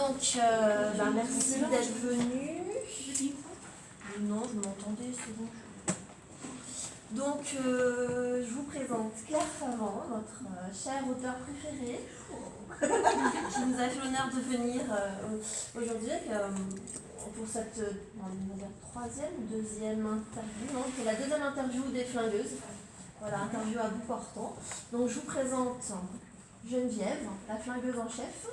Donc, merci d'être venu. Non, vous m'entendez, c'est bon. Donc, je vous présente Claire Favant, notre cher auteur préféré, qui nous a fait l'honneur de venir aujourd'hui pour cette troisième ou deuxième interview. Non, c'est la deuxième interview des Flingueuses. Voilà, interview à bout portant. Donc, je vous présente Geneviève, la flingueuse en chef.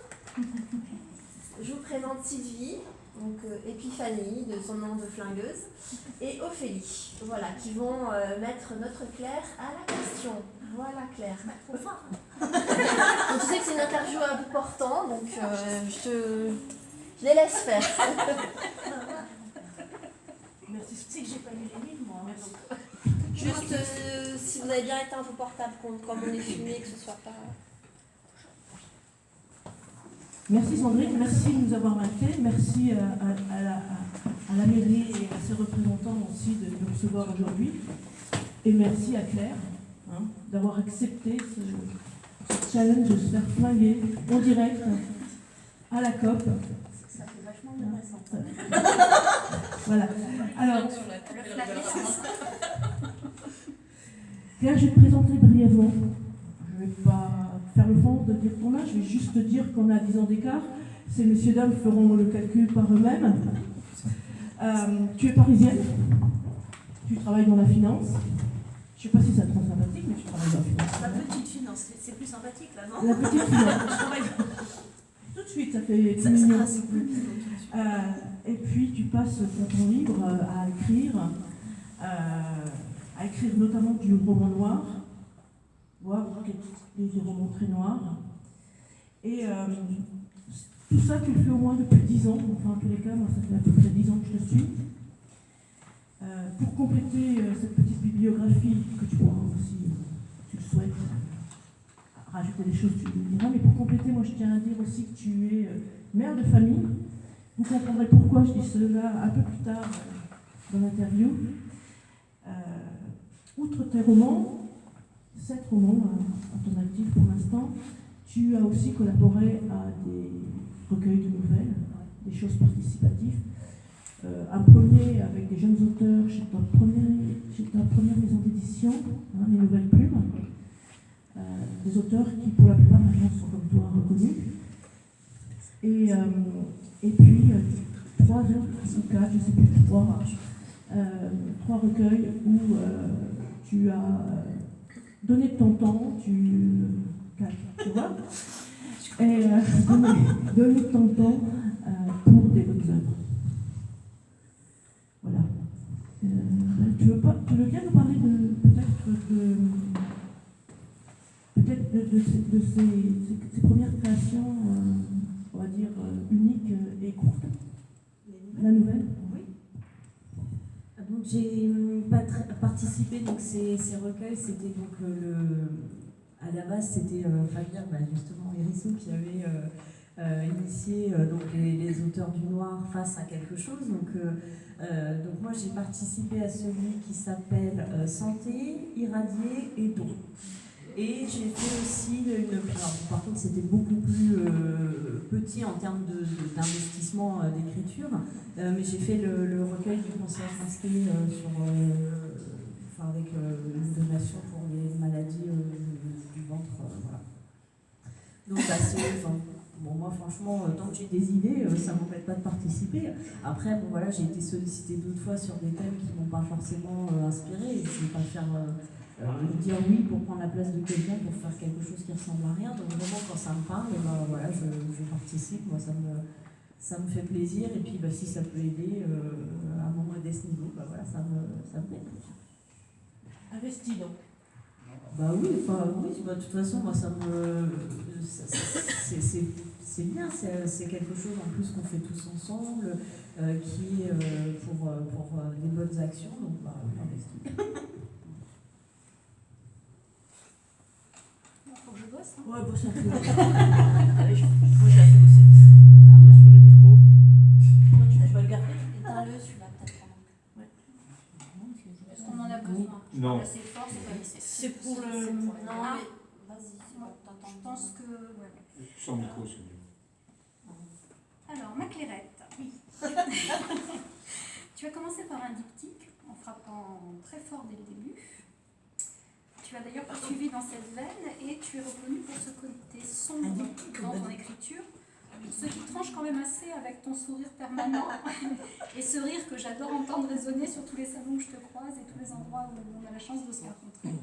Je vous présente Sylvie, donc Épiphanie, de son nom de flingueuse, et Ophélie, voilà, qui vont mettre notre Claire à la question. Voilà Claire. Donc, tu sais que c'est une interview à bout portant, donc je les laisse faire. Merci, tu sais que j'ai pas lu les livres, moi. Juste, si vous avez bien éteint vos portables, comme on est filmé, que ce soit pas... Merci Sandrine, merci de nous avoir invités, merci à la mairie et à ses représentants aussi de nous recevoir aujourd'hui. Et merci à Claire d'avoir accepté ce challenge de se faire flinguer en direct à la COP. Ça fait vachement intéressant. Voilà. Alors, Claire, je vais te présenter brièvement. Je ne vais pas faire le fond de dire ton âge, je vais juste te dire qu'on a 10 ans d'écart. Ces messieurs dames feront le calcul par eux-mêmes. Tu es parisienne, tu travailles dans la finance. Je ne sais pas si ça te rend sympathique, mais tu travailles dans la finance. La petite finance, c'est plus sympathique là, non? La petite finance. Tout de suite, ça fait tout mignon. Et puis tu passes ton temps libre à écrire notamment du roman noir, voire des romans très noirs. Et tout ça, tu le fais au moins depuis 10 ans. Enfin, en tous les cas, moi, ça fait à peu près 10 ans que je te suis. Pour compléter cette petite bibliographie, que tu pourras aussi, si tu le souhaites, rajouter des choses, tu le diras. Mais pour compléter, moi, je tiens à dire aussi que tu es mère de famille. Vous comprendrez pourquoi je dis cela un peu plus tard dans l'interview. Outre tes romans, 7 romans à ton actif pour l'instant, tu as aussi collaboré à des recueils de nouvelles, des choses participatives. Un premier avec des jeunes auteurs chez ta première maison d'édition, les Nouvelles Plumes. Des auteurs qui, pour la plupart, maintenant sont comme toi reconnus. Et puis, 3 autres, ou 4, je ne sais plus, 3 recueils où tu as donné de ton temps, tu vois, et donner de ton temps pour des bonnes œuvres. Voilà. Tu veux bien nous parler de ces premières créations, on va dire, uniques et courtes? La nouvelle? Oui. Donc j'ai participé, donc ces recueils, c'était donc à la base c'était Fabien, justement Hérissou qui avait initié donc les auteurs du noir face à quelque chose. Donc moi j'ai participé à celui qui s'appelle Santé, Irradier et Don. Et j'ai fait aussi par contre c'était beaucoup plus petit en termes d'investissement d'écriture, mais j'ai fait le recueil du concierge masqué avec une donation pour les maladies du ventre. Voilà. Donc moi franchement, tant que j'ai des idées, ça ne m'empêche pas de participer. Après, j'ai été sollicitée d'autres fois sur des thèmes qui ne m'ont pas forcément inspiré. Je ne vais pas faire dire oui pour prendre la place de quelqu'un pour faire quelque chose qui ressemble à rien. Donc vraiment quand ça me parle, je participe. Moi ça me fait plaisir. Et puis si ça peut aider à mon modeste niveau, ça me plaît. Investi donc. Oui, de toute façon, moi c'est bien, c'est quelque chose en plus qu'on fait tous ensemble, qui est pour des bonnes actions, donc investi. Faut que je bosse, hein. Ouais, bosse un peu. Allez, Moi j'ai assez bossé. Sur le micro. Non, tu vas le garder. Éteins-le, celui-là, peut-être. Ouais. Est-ce qu'on en a besoin? Non. C'est fort, c'est pas nécessaire. C'est pour le... Non, mais vas-y, c'est bon, t'entends. Je pense que... Sans micro, c'est mieux. Tu as commencé par un diptyque en frappant très fort dès le début. Tu as d'ailleurs poursuivi dans cette veine et tu es reconnu pour ce côté sombre dans ton écriture, ce qui tranche quand même assez avec ton sourire permanent et ce rire que j'adore entendre résonner sur tous les salons où je te croise et tous les endroits où on a la chance de se rencontrer.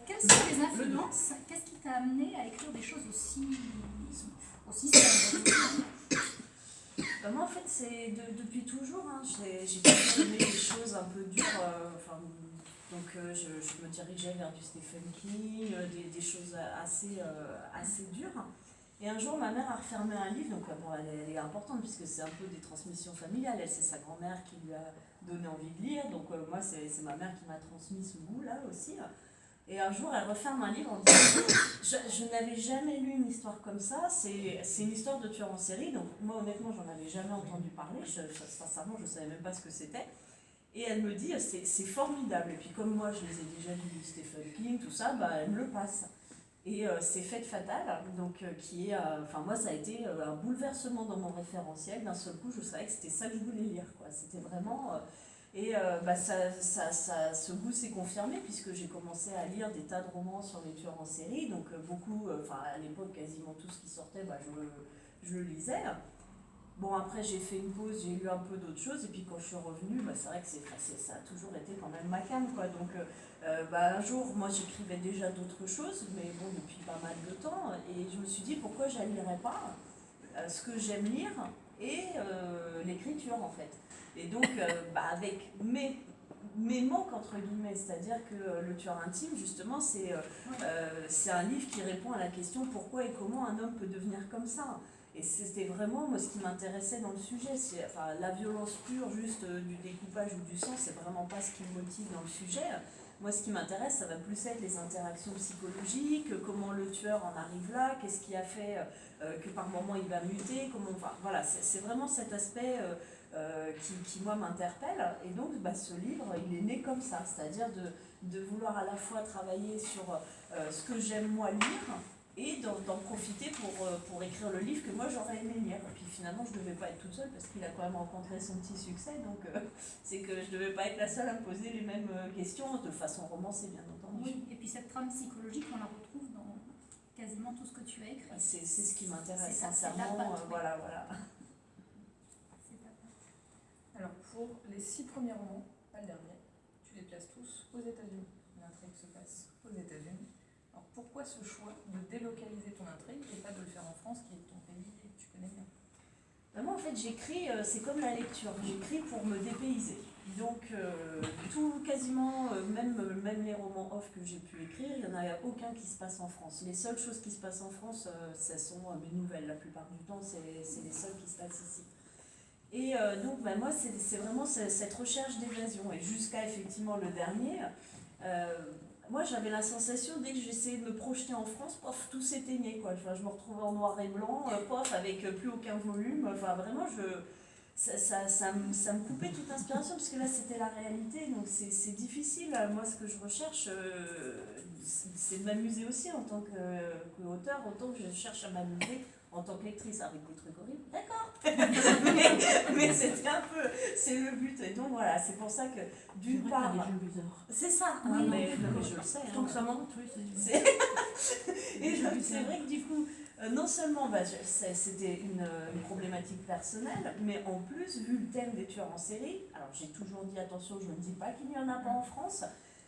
Quelles sont les influences? Qu'est-ce qui t'a amené à écrire des choses aussi sombres? Moi, en fait, c'est depuis toujours. Hein, j'ai toujours aimé les choses un peu dures. Donc, je me dirigeais vers du Stephen King, des choses assez dures. Et un jour, ma mère a refermé un livre. Donc, bon, elle est importante puisque c'est un peu des transmissions familiales. Elle, c'est sa grand-mère qui lui a donné envie de lire. Donc, moi, c'est ma mère qui m'a transmis ce goût-là aussi. Et un jour, elle referme un livre en disant je n'avais jamais lu une histoire comme ça, c'est une histoire de tueur en série, donc moi honnêtement, j'en avais jamais entendu parler, sincèrement, je ne savais même pas ce que c'était. Et elle me dit c'est formidable, et puis comme moi je les ai déjà lus, Stephen King, tout ça, bah, elle me le passe. Et c'est Fête fatale, donc qui est, moi ça a été un bouleversement dans mon référentiel, d'un seul coup je savais que c'était ça que je voulais lire, quoi. C'était vraiment... ce goût s'est confirmé puisque j'ai commencé à lire des tas de romans sur les tueurs en série, donc beaucoup, à l'époque quasiment tout ce qui sortait, je le lisais. Bon, après j'ai fait une pause, j'ai lu un peu d'autres choses et puis quand je suis revenue, c'est vrai que ça a toujours été quand même ma came, quoi. Donc un jour, moi j'écrivais déjà d'autres choses, mais bon, depuis pas mal de temps, et je me suis dit pourquoi je n'allierais pas ce que j'aime lire et l'écriture en fait. Et donc, avec mes manques, entre guillemets, c'est-à-dire que Le tueur intime, justement, c'est un livre qui répond à la question pourquoi et comment un homme peut devenir comme ça. Et c'était vraiment, moi, ce qui m'intéressait dans le sujet. La violence pure, juste du découpage ou du sang, c'est vraiment pas ce qui me motive dans le sujet. Moi, ce qui m'intéresse, ça va plus être les interactions psychologiques, comment le tueur en arrive là, qu'est-ce qui a fait que par moment il va muter, c'est vraiment cet aspect... qui moi m'interpelle, et donc ce livre il est né comme ça, c'est-à-dire de vouloir à la fois travailler sur ce que j'aime moi lire et d'en profiter pour écrire le livre que moi j'aurais aimé lire. Et puis finalement je ne devais pas être toute seule parce qu'il a quand même rencontré son petit succès, donc c'est que je ne devais pas être la seule à me poser les mêmes questions de façon romancée bien entendu. Oui, et puis cette trame psychologique on la retrouve dans quasiment tout ce que tu as écrit. C'est ce qui m'intéresse sincèrement, ta patte, oui. Voilà. Alors, pour les 6 premiers romans, pas le dernier, tu les places tous aux États-Unis. L'intrigue se passe aux États-Unis. Alors, pourquoi ce choix de délocaliser ton intrigue et pas de le faire en France, qui est ton pays et que tu connais bien? Moi, en fait, j'écris, c'est comme la lecture, j'écris pour me dépayser. Donc, quasiment, même les romans off que j'ai pu écrire, il n'y en a aucun qui se passe en France. Les seules choses qui se passent en France, ce sont mes nouvelles. La plupart du temps, c'est les seules qui se passent ici. Et donc, moi, c'est vraiment cette recherche d'évasion. Et jusqu'à, effectivement, le dernier, moi, j'avais la sensation, dès que j'essayais de me projeter en France, pof, tout s'éteignait, quoi. Je me retrouvais en noir et blanc, pof, avec plus aucun volume. Enfin, vraiment, ça me coupait toute inspiration, parce que là, c'était la réalité. Donc, c'est difficile. Moi, ce que je recherche, c'est de m'amuser aussi en tant qu'auteur, autant que je cherche à m'amuser en tant que lectrice, avec des trucs horribles, d'accord. mais c'était un peu, c'est le but. Et donc voilà, c'est pour ça que d'une part, c'est ça. Oui, mais je le sais. Tant que ça monte, oui. Et c'est vrai que du coup, non seulement c'était une problématique personnelle, mais en plus, vu le thème des tueurs en série, alors j'ai toujours dit attention, je ne dis pas qu'il n'y en a pas en France,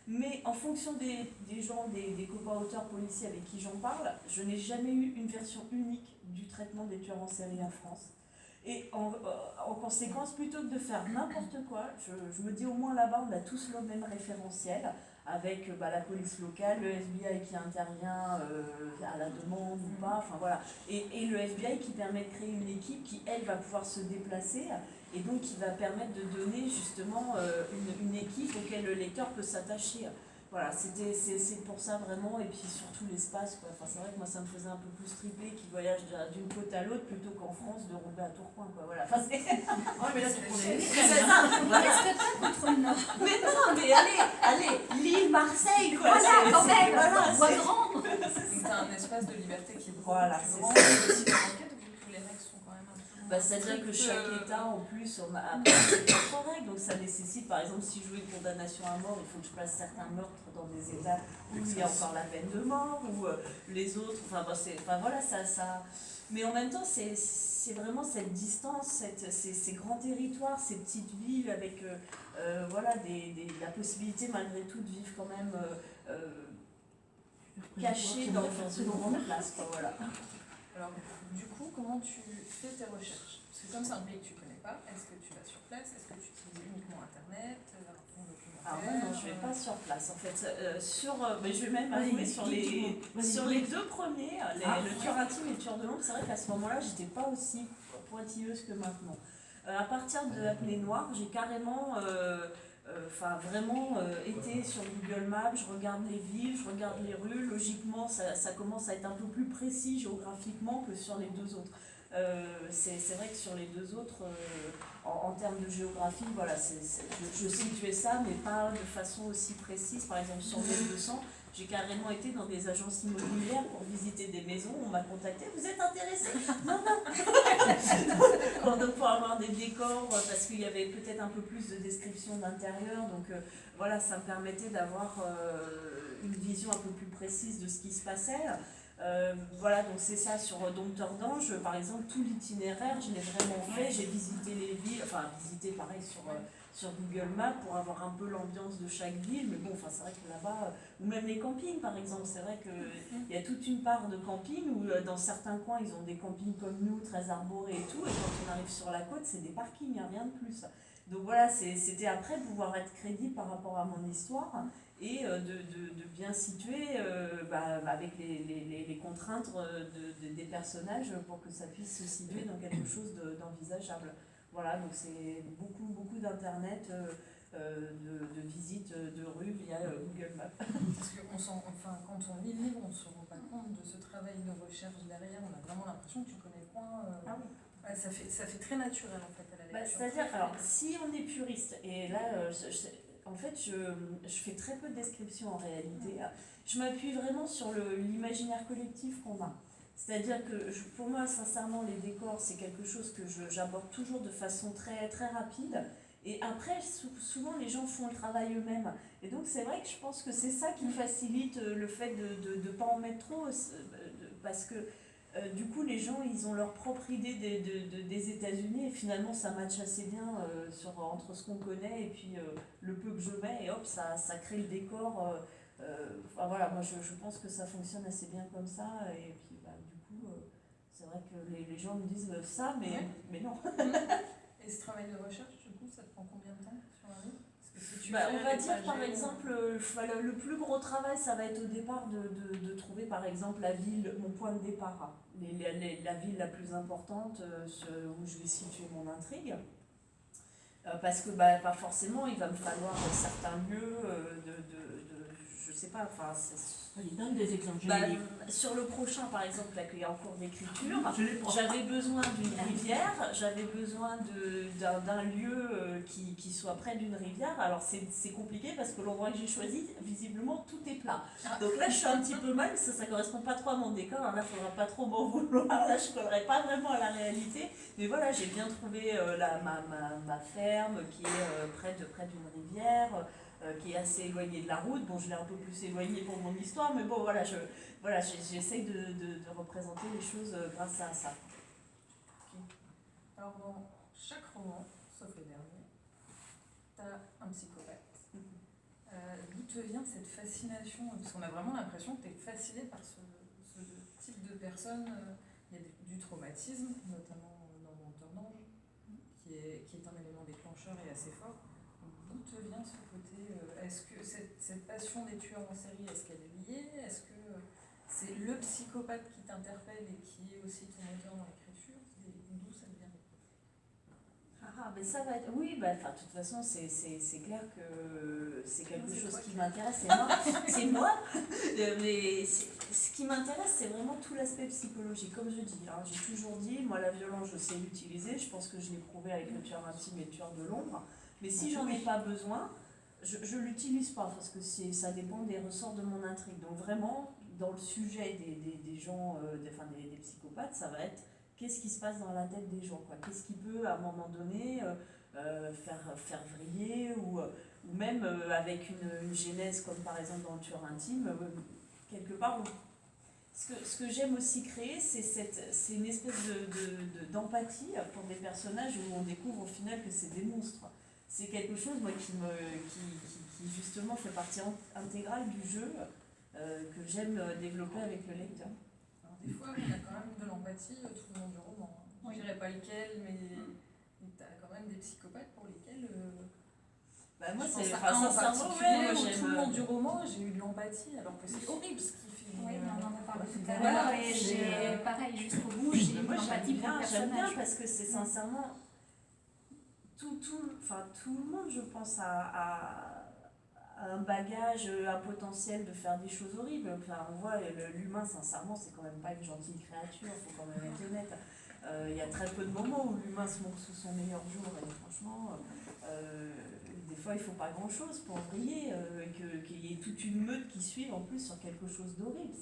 mais en fonction des gens, des copains auteurs policiers avec qui j'en parle, je n'ai jamais eu une version unique du traitement des tueurs en série en France. Et en conséquence, plutôt que de faire n'importe quoi, je me dis au moins là-bas, on a tous le même référentiel, avec la police locale, le FBI qui intervient à la demande ou pas, enfin voilà. Et le FBI qui permet de créer une équipe qui, elle, va pouvoir se déplacer et donc qui va permettre de donner justement une équipe auquel le lecteur peut s'attacher. Voilà, c'est pour ça vraiment, et puis surtout l'espace, quoi. Enfin, c'est vrai que moi ça me faisait un peu plus triper qu'ils voyagent d'une côte à l'autre plutôt qu'en France de rouler à Tourcoing, quoi. Voilà. Enfin, c'est... Oh, mais là, c'est pour les... C'est ça, voilà. Qu'est-ce que t'as contre le Nord? Mais non, mais allez, Lille, Marseille, quoi. Voilà, quand même, voilà, voix grande. Donc, tu as un espace de liberté qui est beaucoup Voilà, plus c'est grand, ça. et aussi dans l'enquête, vu que les règles sont quand même un peu... C'est-à-dire que chaque État, en plus, on a ses propres règles. Donc ça nécessite, par exemple, si je veux une condamnation à mort, il faut que je place certains meurtres dans des États où il y a encore la peine de mort, ou les autres. Enfin voilà, ça. Mais en même temps, c'est vraiment cette distance, ces grands territoires, ces petites villes avec voilà, la possibilité malgré tout de vivre quand même caché dans une grande place. Quoi, voilà. Alors, du coup, comment tu fais tes recherches? Parce que comme c'est un pays que tu connais pas, est-ce que tu vas sur place? Est-ce que tu utilises uniquement Internet? Alors non, je vais pas sur place en fait. Mais je vais même avouer sur les deux premiers, le tueur intime et le tueur de l'ombre, c'est vrai qu'à ce moment-là, j'étais pas aussi pointilleuse que maintenant. À partir de Apnée Noire, j'ai carrément vraiment été sur Google Maps, je regarde les villes, je regarde les rues. Logiquement, ça commence à être un peu plus précis géographiquement que sur les deux autres. C'est vrai que sur les deux autres, en termes de géographie, voilà, je situais ça, mais pas de façon aussi précise. Par exemple, sur les 200, j'ai carrément été dans des agences immobilières pour visiter des maisons. On m'a contacté. Vous êtes intéressé? Non, non. Donc pour avoir des décors, parce qu'il y avait peut-être un peu plus de description d'intérieur. Donc voilà, ça me permettait d'avoir une vision un peu plus précise de ce qui se passait. Voilà, donc c'est ça. Sur Dompteur d'Ange, par exemple, tout l'itinéraire, je l'ai vraiment fait. J'ai visité les villes, enfin visité pareil sur Google Maps pour avoir un peu l'ambiance de chaque ville. Mais bon, enfin, c'est vrai que là-bas, ou même les campings par exemple, c'est vrai qu'il y a toute une part de camping où dans certains coins, ils ont des campings comme nous, très arborés et tout. Et quand on arrive sur la côte, c'est des parkings, rien de plus. Donc voilà, c'était après pouvoir être crédible par rapport à mon histoire. Et de bien situer avec les contraintes des personnages pour que ça puisse se situer dans quelque chose d'envisageable. Voilà, donc c'est beaucoup d'internet, de visites de rues via Google Maps. Parce que quand on lit le livre, on ne se rend pas compte de ce travail de recherche derrière. On a vraiment l'impression que tu connais le coin. Ah oui. Ouais, ça fait très naturel en fait à la lecture. C'est-à-dire, alors si on est puriste, et là en fait je fais très peu de descriptions en réalité, je m'appuie vraiment sur l'imaginaire collectif qu'on a. C'est-à-dire que pour moi, sincèrement, les décors, c'est quelque chose que j'aborde toujours de façon très, très rapide. Et après, souvent, les gens font le travail eux-mêmes. Et donc, c'est vrai que je pense que c'est ça qui facilite le fait de ne pas en mettre trop. Parce que, du coup, les gens, ils ont leur propre idée des États-Unis. Et finalement, ça matche assez bien entre ce qu'on connaît et puis le peu que je mets. Et hop, ça crée le décor. Voilà, moi, je pense que ça fonctionne assez bien comme ça. Et puis, c'est vrai que les gens me disent ça, mais non. Et ce travail de recherche, du coup, ça te prend combien de temps sur la rue? On va dire par exemple, le plus gros travail, ça va être au départ de trouver par exemple la ville, mon point de départ, la ville la plus importante où je vais situer mon intrigue. Parce que pas forcément, il va me falloir certains lieux je sais pas, enfin... Donne des exemples. Sur le prochain, par exemple, là, qu'il y a en cours d'écriture, j'avais besoin d'une rivière, j'avais besoin d'un lieu qui soit près d'une rivière. Alors c'est compliqué parce que l'endroit que j'ai choisi, visiblement, tout est plat. Donc là, je suis un petit peu mal, ça ne correspond pas trop à mon décor. Alors là, il ne faudra pas trop m'en vouloir. Là, je ne collerai pas vraiment à la réalité. Mais voilà, j'ai bien trouvé ma ferme qui est près d'une rivière. Qui est assez éloigné de la route. Bon, je l'ai un peu plus éloigné pour mon histoire, mais bon, voilà, j'essaye de représenter les choses grâce à ça. Okay. Alors, dans chaque roman, sauf le dernier, tu as un psychopathe. D'où te vient cette fascination? Parce qu'on a vraiment l'impression que tu es fasciné par ce type de personne. Il y a du traumatisme, notamment dans Dompteur d'Ange, qui est un élément déclencheur et assez fort. D'où te vient ce côté, est-ce que cette passion des tueurs en série, est-ce qu'elle est liée? Est-ce que c'est le psychopathe qui t'interpelle et qui est aussi ton moteur dans l'écriture? D'où ça vient? Mais ça va être... Oui, de toute façon, c'est clair que c'est quelque chose qui m'intéresse. C'est moi. Mais ce qui m'intéresse, c'est vraiment tout l'aspect psychologique. Comme je dis, j'ai toujours dit, moi, la violence, je sais l'utiliser. Je pense que je l'ai prouvé avec le tueur intime et le tueur de l'ombre. Mais si j'en ai pas besoin, je l'utilise pas parce que ça dépend des ressorts de mon intrigue. Donc vraiment, dans le sujet des gens, des psychopathes, ça va être qu'est-ce qui se passe dans la tête des gens, quoi. Qu'est-ce qui peut, à un moment donné, faire vriller, ou même avec une genèse comme par exemple dans le tueur intime, quelque part, ce que j'aime aussi créer, c'est une espèce d'empathie pour des personnages où on découvre au final que c'est des monstres. C'est quelque chose, moi, qui justement fait partie intégrale du jeu, que j'aime développer avec le lecteur. Alors, des fois, on a quand même de l'empathie tout le long du roman. Je ne dirais pas lequel, mais tu as quand même des psychopathes pour lesquels... Moi, c'est sincèrement, tout le long du roman, j'ai eu de l'empathie, alors que c'est horrible ce qu'il fait. Oui, mais on en a parlé tout à Voilà, l'heure et j'ai, pareil, jusqu'au bout, j'ai eu de l'empathie pour le j'aime bien personnage. parce que c'est sincèrement tout le monde, je pense, a un bagage, un potentiel de faire des choses horribles. Enfin, on voit l'humain, sincèrement, c'est quand même pas une gentille créature, faut quand même être honnête. Il y a très peu de moments où l'humain se montre sous son meilleur jour, et franchement, des fois il faut pas grand chose pour briller, qu'il y ait toute une meute qui suive en plus sur quelque chose d'horrible.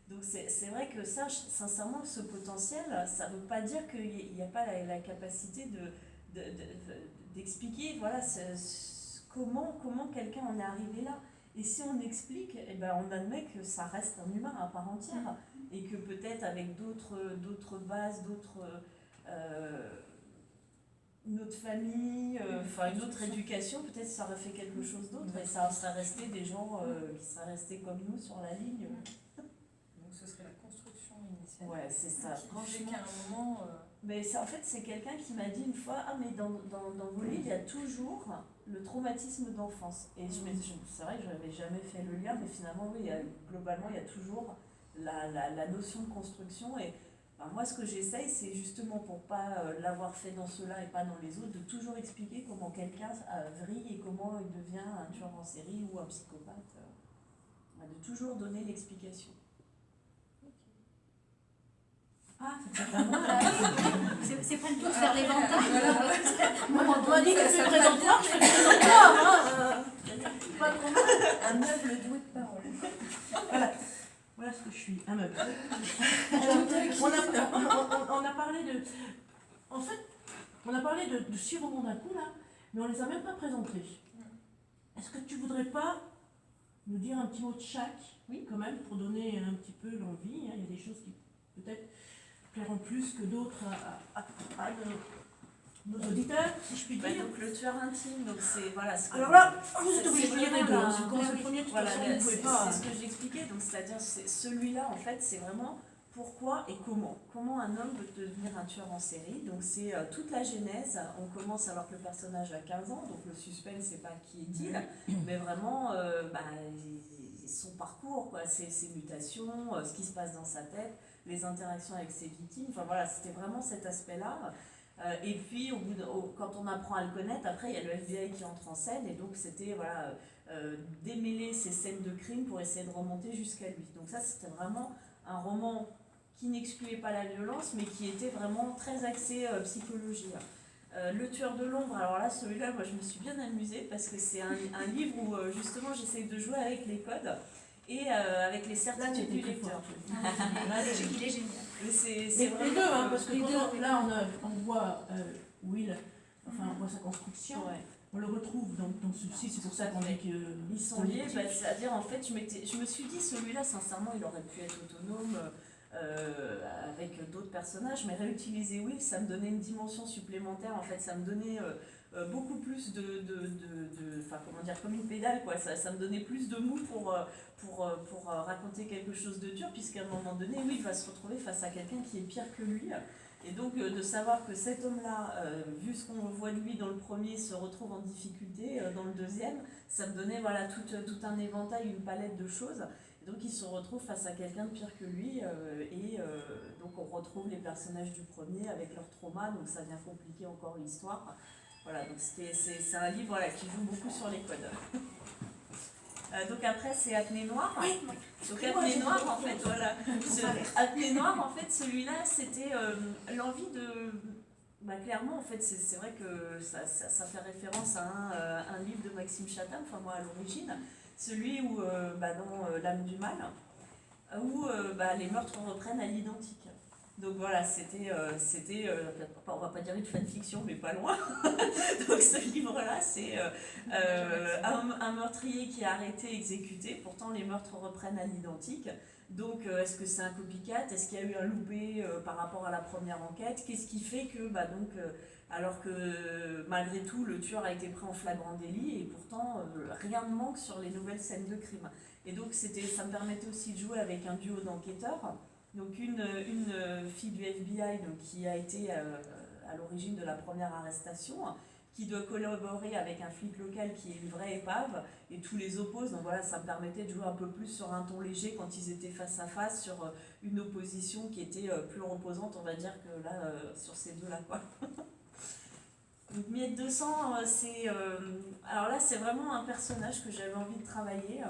Donc c'est vrai que ça, sincèrement, ce potentiel, ça veut pas dire qu'il n'y a pas la capacité d'expliquer, voilà, comment quelqu'un en est arrivé là. Et si on explique, eh ben on admet que ça reste un humain à part entière, et que peut-être avec d'autres bases, une autre famille, une autre éducation, peut-être ça aurait fait quelque chose d'autre, et ça serait resté des gens qui seraient restés comme nous sur la ligne. Donc ce serait la construction initiale. Ouais, c'est ça. Franchement, qu'à un moment... Mais en fait, c'est quelqu'un qui m'a dit une fois, mais dans vos livres, il y a toujours le traumatisme d'enfance. Et c'est vrai que je n'avais jamais fait le lien, mais finalement, oui, globalement, il y a toujours la notion de construction. Et moi, ce que j'essaye, c'est justement pour pas l'avoir fait dans ceux-là et pas dans les autres, de toujours expliquer comment quelqu'un vrille et comment il devient un tueur en série ou un psychopathe. De toujours donner l'explication. Ah, c'est pas moi. C'est pas le tout de faire l'éventail. On m'a dit que c'est présentoir, je fais présentoir. Pas trop mal. Un meuble doué de parole. Voilà ce que je suis, un meuble. On a parlé de... En fait, on a parlé de 6 romans d'un coup, là, mais on les a même pas présentés. Est-ce que tu voudrais pas nous dire un petit mot de chaque, oui, quand même, pour donner un petit peu l'envie, hein. Il y a des choses qui peut-être plairont plus que d'autres à nos auditeurs, si je puis dire. Donc le tueur intime, donc c'est voilà. Alors là, vous êtes obligé de lire les deux. Si vous commencez le premier, de toute façon, vous ne pouvez pas. C'est ce que j'expliquais, donc c'est-à-dire celui-là en fait, c'est vraiment pourquoi et comment. Comment un homme peut devenir un tueur en série. Donc c'est toute la genèse. On commence alors que le personnage a 15 ans, donc le suspense c'est pas qui est-il, mais vraiment son parcours, quoi, ses mutations, ce qui se passe dans sa tête, les interactions avec ses victimes. Enfin voilà, c'était vraiment cet aspect-là. Et puis quand on apprend à le connaître, après il y a le FBI qui entre en scène, et donc c'était démêler ces scènes de crime pour essayer de remonter jusqu'à lui. Donc ça c'était vraiment un roman qui n'excluait pas la violence, mais qui était vraiment très axé psychologie. Le tueur de l'ombre, alors là, celui-là, moi je me suis bien amusée parce que c'est un livre où justement j'essaye de jouer avec les codes et avec les certitudes du lecteur. Il est génial. C'est les deux, hein, parce que là on voit Will, enfin on voit sa construction. Ouais. On le retrouve dans ceci, c'est pour ça qu'on dit qu'ils sont liés, c'est-à-dire en fait je me suis dit celui-là sincèrement il aurait pu être autonome avec d'autres personnages, mais réutiliser Will, ça me donnait une dimension supplémentaire, en fait ça me donnait beaucoup plus comment dire, comme une pédale, quoi. Ça me donnait plus de mou pour raconter quelque chose de dur, puisqu'à un moment donné, Will va se retrouver face à quelqu'un qui est pire que lui. Et donc de savoir que cet homme-là, vu ce qu'on voit de lui dans le premier, se retrouve en difficulté dans le deuxième, ça me donnait voilà, tout un éventail, une palette de choses. Et donc il se retrouve face à quelqu'un de pire que lui, donc on retrouve les personnages du premier avec leur trauma, donc ça vient compliquer encore l'histoire. Voilà, donc c'est un livre qui joue beaucoup sur les codes. Donc après c'est Apnée Noire. Oui. Donc Apnée Noire en fait, voilà. Apnée Noire en fait, celui-là c'était l'envie de... clairement en fait c'est vrai que ça fait référence à un livre de Maxime Chatham, enfin moi à l'origine, celui où dans L'âme du mal, où les meurtres reprennent à l'identique. Donc voilà, c'était, on va pas dire une fanfiction, mais pas loin. Donc ce livre-là, c'est un meurtrier qui est arrêté, exécuté. Pourtant, les meurtres reprennent à l'identique. Donc, est-ce que c'est un copycat? Est-ce qu'il y a eu un loupé par rapport à la première enquête? Qu'est-ce qui fait que, alors que malgré tout, le tueur a été pris en flagrant délit et pourtant, rien ne manque sur les nouvelles scènes de crime. Et donc, ça me permettait aussi de jouer avec un duo d'enquêteurs. Donc, une fille du FBI donc, qui a été à l'origine de la première arrestation, qui doit collaborer avec un flic local qui est une vraie épave, et tous les opposent. Donc voilà, ça me permettait de jouer un peu plus sur un ton léger quand ils étaient face à face, sur une opposition qui était plus reposante, on va dire, que là, sur ces deux-là, quoi. Donc Miette de sang, alors là, c'est vraiment un personnage que j'avais envie de travailler.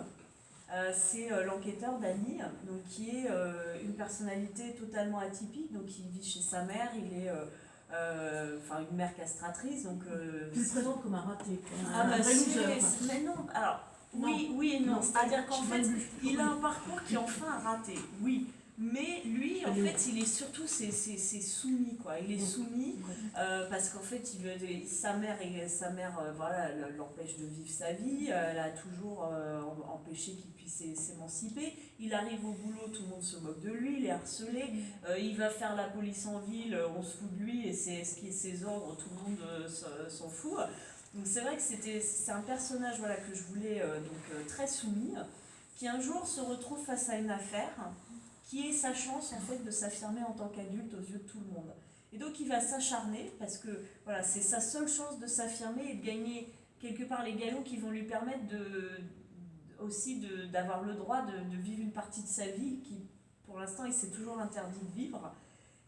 C'est l'enquêteur Danny, donc qui est une personnalité totalement atypique, donc il vit chez sa mère, il est une mère castratrice, donc Tu le présentes comme un raté, ah un bah vrai loser. mais non, alors oui et non, c'est-à-dire qu'en fait il a un parcours qui est enfin raté, oui, mais lui en fait il est surtout c'est soumis quoi, il est soumis parce qu'en fait sa mère voilà l'empêche de vivre sa vie, elle a toujours empêché qu'il puisse s'émanciper, il arrive au boulot, tout le monde se moque de lui, il est harcelé, il va faire la police en ville, on se fout de lui et c'est ce qui est ses ordres, tout le monde s'en fout. Donc c'est vrai que c'est un personnage voilà, que je voulais très soumis, qui un jour se retrouve face à une affaire qui est sa chance en fait de s'affirmer en tant qu'adulte aux yeux de tout le monde. Et donc il va s'acharner parce que voilà, c'est sa seule chance de s'affirmer et de gagner quelque part les galons qui vont lui permettre d'avoir le droit de vivre une partie de sa vie qui pour l'instant il s'est toujours interdit de vivre.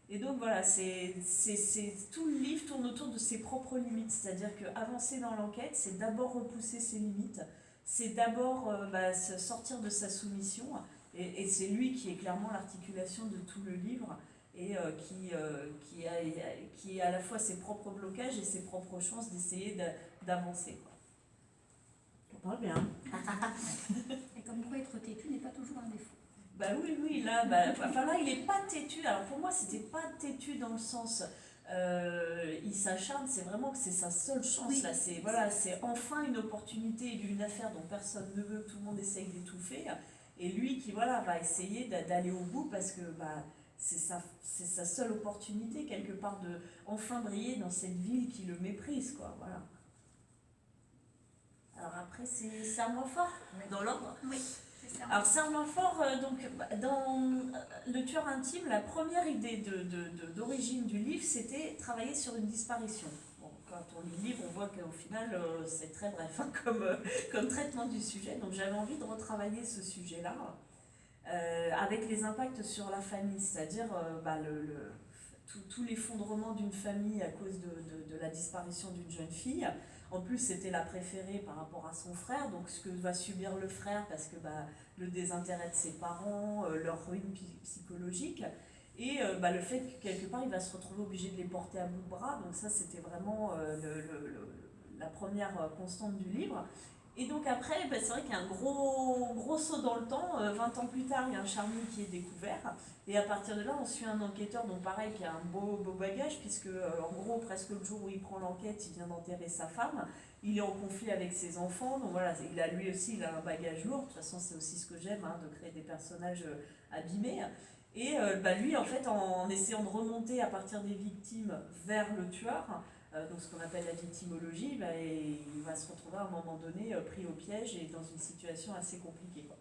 Et donc voilà, tout le livre tourne autour de ses propres limites, c'est-à-dire qu'avancer dans l'enquête, c'est d'abord repousser ses limites, c'est d'abord se sortir de sa soumission, et c'est lui qui est clairement l'articulation de tout le livre, et qui a à la fois ses propres blocages et ses propres chances d'essayer d'avancer. On parle bien. Et comme quoi être têtu n'est pas toujours un défaut. Bah oui, là, il est pas têtu. Alors pour moi, c'était pas têtu dans le sens, il s'acharne, c'est vraiment que c'est sa seule chance. Oui. Là, c'est enfin une opportunité d'une affaire dont personne ne veut, que tout le monde essaye d'étouffer. Et lui qui va essayer d'aller au bout parce que c'est sa seule opportunité quelque part de enfin briller dans cette ville qui le méprise, quoi. Voilà. Alors après, c'est Serre-moi fort, dans l'ordre. Oui. Alors Serre-moi fort, dans Le tueur intime, la première idée d'origine du livre, c'était travailler sur une disparition. Bon, quand on lit le livre, on voit qu'au final, c'est très bref comme traitement du sujet. Donc j'avais envie de retravailler ce sujet-là, avec les impacts sur la famille, c'est-à-dire tout l'effondrement d'une famille à cause de la disparition d'une jeune fille. En plus, c'était la préférée par rapport à son frère, donc ce que va subir le frère parce que le désintérêt de ses parents, leur ruine psychologique, et le fait que quelque part il va se retrouver obligé de les porter à bout de bras. Donc ça, c'était vraiment la première constante du livre. Et donc après, c'est vrai qu'il y a un gros saut dans le temps. 20 ans plus tard, il y a un charnier qui est découvert. Et à partir de là, on suit un enquêteur, donc pareil, qui a un beau bagage, puisque en gros, presque le jour où il prend l'enquête, il vient d'enterrer sa femme. Il est en conflit avec ses enfants, donc voilà, il a un bagage lourd. De toute façon, c'est aussi ce que j'aime, de créer des personnages abîmés. Et lui, en fait, en essayant de remonter à partir des victimes vers le tueur, donc ce qu'on appelle la victimologie, et il va se retrouver à un moment donné pris au piège et dans une situation assez compliquée, quoi.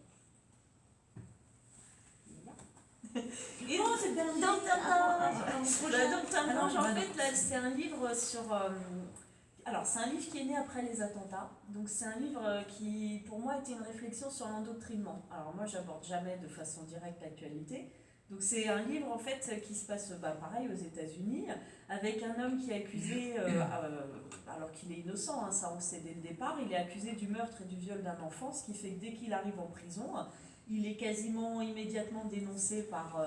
Et Oh, c'est bien. donc en fait, là, c'est un livre sur... alors, c'est un livre qui est né après les attentats. Donc, c'est un livre qui, pour moi, était une réflexion sur l'endoctrinement. Alors, moi, j'aborde jamais de façon directe l'actualité. Donc, c'est un livre, en fait, qui se passe, pareil, aux États-Unis, avec un homme qui est accusé, alors qu'il est innocent, ça on le sait dès le départ, il est accusé du meurtre et du viol d'un enfant, ce qui fait que dès qu'il arrive en prison, il est quasiment immédiatement dénoncé par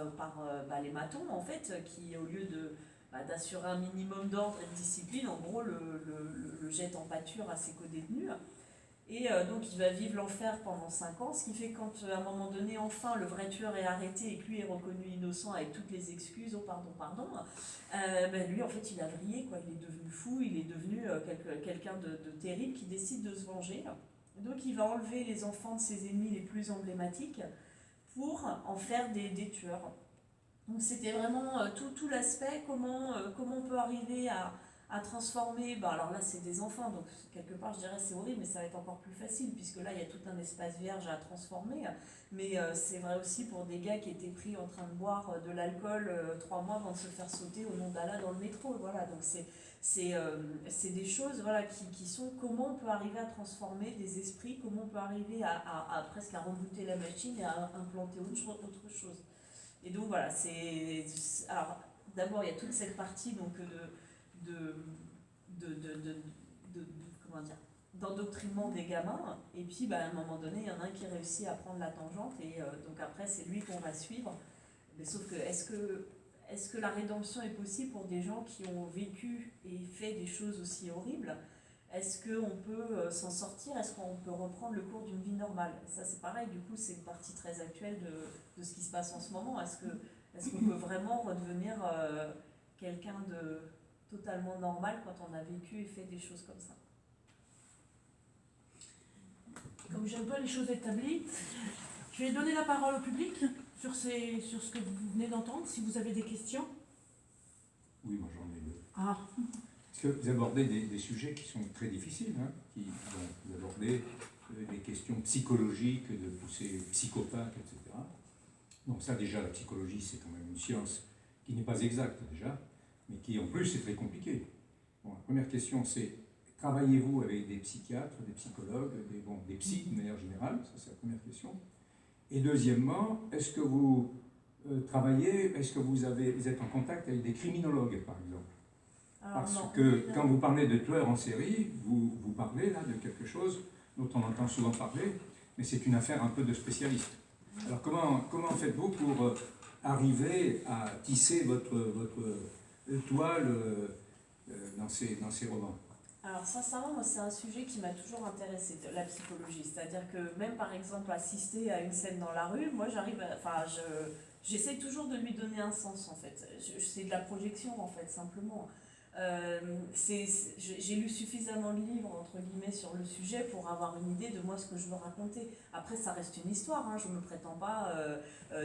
les matons, en fait, qui, au lieu d'assurer un minimum d'ordre et de discipline, en gros, le jettent en pâture à ses codétenus. Et donc il va vivre l'enfer pendant 5 ans, ce qui fait que quand à un moment donné, enfin, le vrai tueur est arrêté et que lui est reconnu innocent avec toutes les excuses, oh pardon, pardon, lui en fait il a vrillé, quoi. Il est devenu fou, il est devenu quelqu'un de terrible qui décide de se venger. Donc il va enlever les enfants de ses ennemis les plus emblématiques pour en faire des tueurs. Donc c'était vraiment tout l'aspect, comment on peut arriver à transformer, alors là c'est des enfants, donc quelque part je dirais c'est horrible, mais ça va être encore plus facile, puisque là il y a tout un espace vierge à transformer, mais c'est vrai aussi pour des gars qui étaient pris en train de boire de l'alcool 3 mois avant de se faire sauter au nom d'Allah dans le métro, voilà, donc c'est des choses, voilà, qui sont comment on peut arriver à transformer des esprits, comment on peut arriver à presque à rebooter la machine et à implanter autre chose. Et donc voilà, alors d'abord il y a toute cette partie donc comment dire, d'endoctrinement des gamins, et puis à un moment donné il y en a un qui réussit à prendre la tangente, et donc après c'est lui qu'on va suivre. Mais sauf que est-ce que la rédemption est possible pour des gens qui ont vécu et fait des choses aussi horribles? Est-ce qu'on peut s'en sortir? Est-ce qu'on peut reprendre le cours d'une vie normale? Ça c'est pareil, du coup c'est une partie très actuelle de ce qui se passe en ce moment. Est-ce qu'on peut vraiment redevenir quelqu'un de totalement normal quand on a vécu et fait des choses comme ça? Comme j'ai un peu les choses établies, je vais donner la parole au public sur ce que vous venez d'entendre, si vous avez des questions. Oui, moi j'en ai deux. Ah, Parce que vous abordez des sujets qui sont très difficiles, hein, vous abordez des questions psychologiques de tous ces psychopathes, etc. Donc ça déjà, la psychologie, c'est quand même une science qui n'est pas exacte déjà, mais qui en plus est très compliquée. Bon, la première question c'est, travaillez-vous avec des psychiatres, des psychologues, des psys de manière générale? Ça c'est la première question. Et deuxièmement, est-ce que vous travaillez, est-ce que vous êtes en contact avec des criminologues par exemple? Parce que quand vous parlez de tueurs en série, vous parlez là de quelque chose dont on entend souvent parler, mais c'est une affaire un peu de spécialiste. Alors comment faites-vous pour arriver à tisser votre toile dans ces romans? Alors sincèrement, moi c'est un sujet qui m'a toujours intéressée, la psychologie. C'est-à-dire que même par exemple assister à une scène dans la rue, moi j'essaie toujours de lui donner un sens en fait. C'est de la projection en fait, simplement. J'ai lu suffisamment de livres entre guillemets sur le sujet pour avoir une idée de moi ce que je veux raconter. Après ça reste une histoire, hein, je ne me prétends pas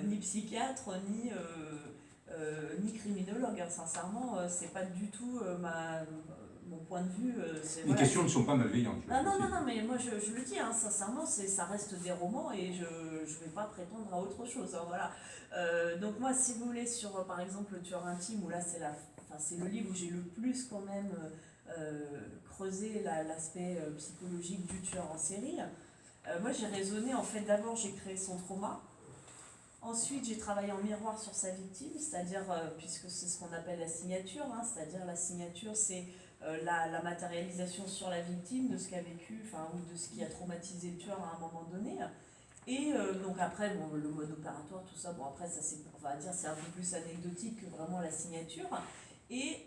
ni psychiatre ni criminologue, hein. Sincèrement c'est pas du tout mon point de vue. Les questions ne sont pas malveillantes. Non, mais moi je le dis, hein, sincèrement, ça reste des romans et je ne vais pas prétendre à autre chose. Hein, voilà. Donc moi, si vous voulez, sur par exemple Le Tueur Intime, où là c'est le livre où j'ai le plus quand même creusé l'aspect psychologique du tueur en série, moi j'ai raisonné, en fait, d'abord j'ai créé son trauma. Ensuite, j'ai travaillé en miroir sur sa victime, c'est-à-dire, puisque c'est ce qu'on appelle la signature, hein, c'est-à-dire la signature, c'est la matérialisation sur la victime de ce qu'a vécu, ou de ce qui a traumatisé le tueur à un moment donné. Et donc après, le mode opératoire, tout ça, après, ça on va dire, c'est un peu plus anecdotique que vraiment la signature. Et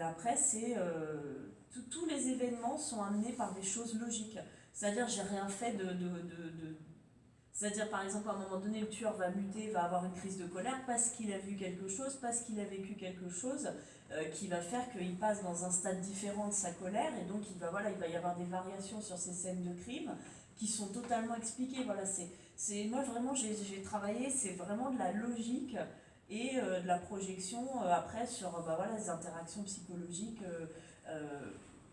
après, c'est tous les événements sont amenés par des choses logiques. C'est-à-dire, j'ai rien fait C'est-à-dire, par exemple, à un moment donné, le tueur va muter, va avoir une crise de colère parce qu'il a vu quelque chose, parce qu'il a vécu quelque chose qui va faire qu'il passe dans un stade différent de sa colère, et donc il va y avoir des variations sur ces scènes de crime qui sont totalement expliquées. Voilà, moi, vraiment, j'ai travaillé, c'est vraiment de la logique et de la projection après sur les interactions psychologiques.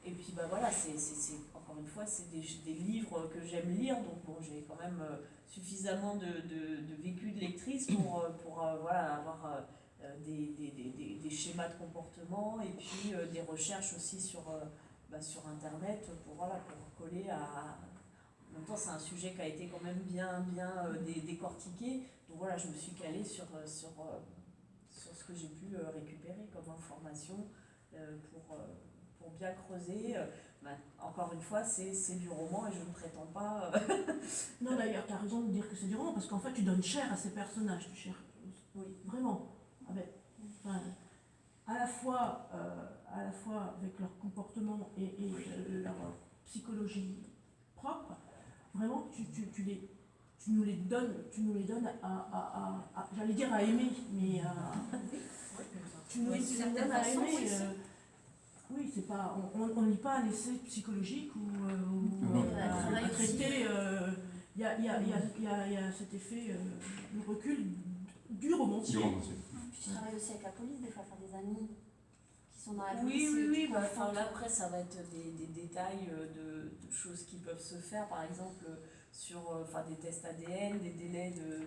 Et puis encore une fois, c'est des livres que j'aime lire, donc j'ai quand même suffisamment de vécu de lectrice pour avoir des schémas de comportement, et puis des recherches aussi sur internet pour coller à... En même temps, c'est un sujet qui a été quand même bien décortiqué, donc voilà, je me suis calée sur ce que j'ai pu récupérer comme information pour bien creuser. Encore une fois, c'est du roman et je ne prétends pas... non, d'ailleurs, tu as raison de dire que c'est du roman, parce qu'en fait, tu donnes chair à ces personnages, Oui. Vraiment. À la fois avec leur comportement et leur psychologie propres, vraiment, tu nous les donnes j'allais dire à aimer, mais tu nous les donnes à aimer. Oui, c'est pas, on lit pas un essai psychologique ou un traité. Il y a cet effet de recul du romancier. Puis je travaille aussi avec la police, des fois, faire des amis qui sont dans la police. Oui. Bah, là, après, ça va être des détails de choses qui peuvent se faire, par exemple, sur des tests ADN, des délais de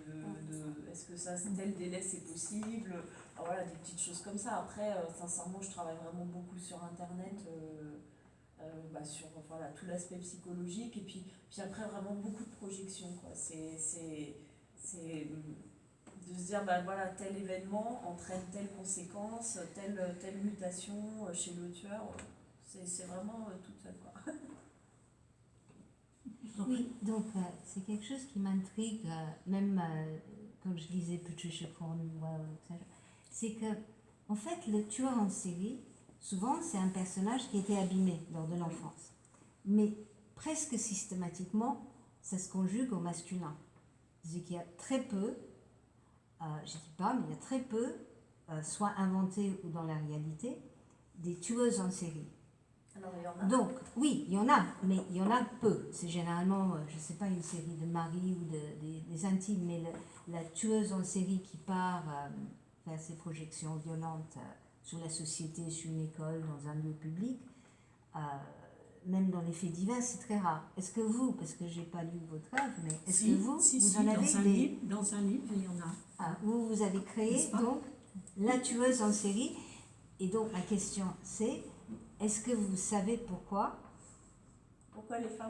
est-ce que ça, tel délai c'est possible, voilà, des petites choses comme ça. Après, sincèrement, je travaille vraiment beaucoup sur Internet, sur tout l'aspect psychologique, et puis après, vraiment beaucoup de projections, quoi. C'est de se dire, tel événement entraîne telle conséquence, telle mutation chez le tueur. C'est vraiment toute seule, quoi. Oui, donc c'est quelque chose qui m'intrigue, même quand je lisais Patricia Cornwell, etc. C'est que, en fait, le tueur en série, souvent, c'est un personnage qui était abîmé lors de l'enfance. Mais presque systématiquement, ça se conjugue au masculin. C'est-à-dire qu'il y a très peu, je ne dis pas, mais il y a très peu, soit inventés ou dans la réalité, des tueuses en série. Alors, il y en a. Donc, oui, il y en a, mais il y en a peu. C'est généralement, je ne sais pas, une série de maris ou des intimes, mais la tueuse en série qui part faire ses projections violentes sur la société, sur une école, dans un lieu public, même dans les faits divers, c'est très rare. Est-ce que vous, parce que je n'ai pas lu votre œuvre, mais est-ce que vous en avez dans un livre, il y en a. Ah, vous avez créé donc la tueuse en série, et donc ma question c'est, est-ce que vous savez pourquoi Pourquoi les femmes